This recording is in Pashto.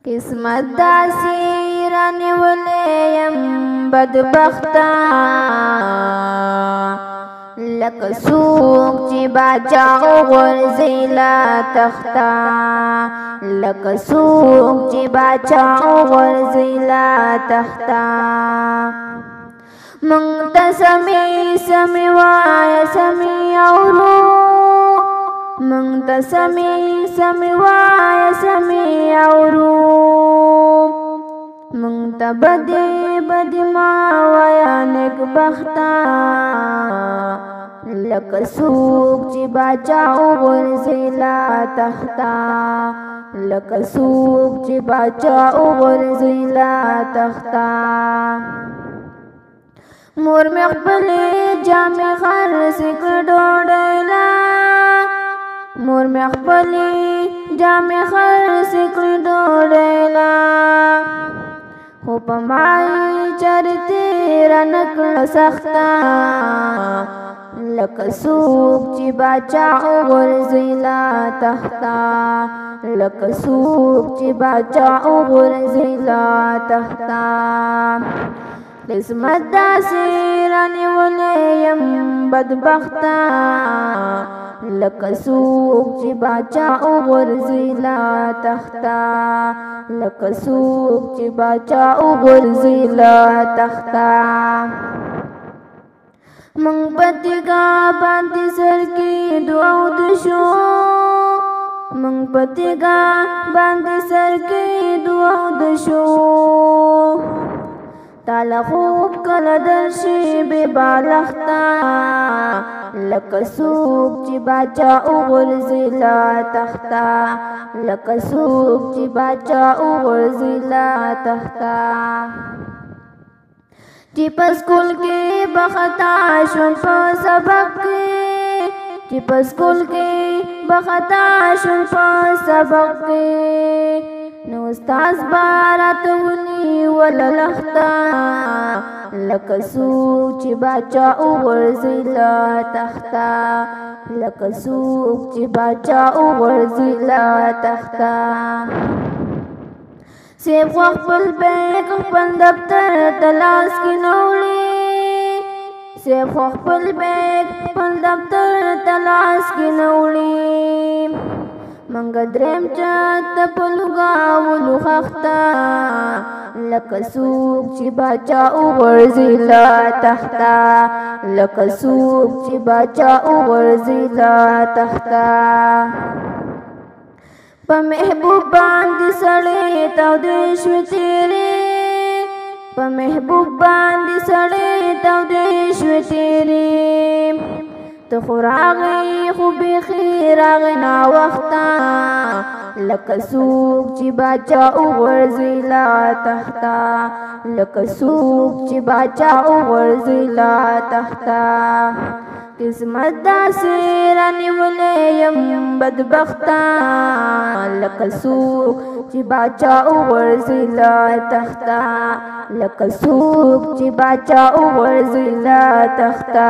قسمت داسې رانیولې یم بدبخته لکه څوک چې باچا وغورځي له تخته لکه څوک چې باچا وغورځي له تخته موږ ته سمې سمې وایه سمې اورو موږ ته سمې سمې وایه سمې اورو موږ ته بدې بدې ما وایه نیکبخته لکه څوک چې باچا وغورځي له تخته لکه څوک چې باچا وغورځي له تخته مور مې خپلې جامې خرڅې کړې ډوډۍ له مور مې خپلې جامې خرڅې کړې ډوډۍ له خو په ما یې چارې تېره نه کړه سخته لکه څوک چې باچا وغورځي له تخته لکه څوک چې باچا وغورځي له تخته قسمت داسې رانیولې یم بدبخته لکه څوک چې باچا وغورځي له تخته لکه څوک چې باچا وغورځي له تخته موږ په تیږه باندې سر کېدو او د شو موږ په تیږه باندې سر کېدو او د شو تاله خوب کله درشي بې بالښته لکه څوک چې باچا وغورځي له تخته لکه څوک چې باچا وغورځي له تخته چې په سکول کې به خطا شوم په سبق کې چې په سکول کې به خطا شوم په سبق کې نو استاد به راته ونیوله لښته لکه څوک چې باچا وغورځي له تخته لکه څوک چې باچا وغورځي له تخته سیب خو خپل بیگ خپل دفتر ته لاس کې نه وړي سیب خو خپل بیگ خپل دفتر ته لاس کې نه وړي موږ درېیم چت ته په لوګاولو خښته لکه څوک چې باچا وغورځي له تخته لکه څوک چې باچا وغورځي له تخته په محبوب باندې سړې تودې شوې تېرې په محبوب باندې سړې تودې شوې تېرې ته خو راغې خو بیخي راغې ناوخته لکه څوک چې باچا وغورځي له تخته لکه څوک چې باچا وغورځي له تخته قسمت داسې رانیولې یم بدبخته لکه څوک چې باچا وغورځي له تخته لکه څوک چې باچا وغورځي له تخته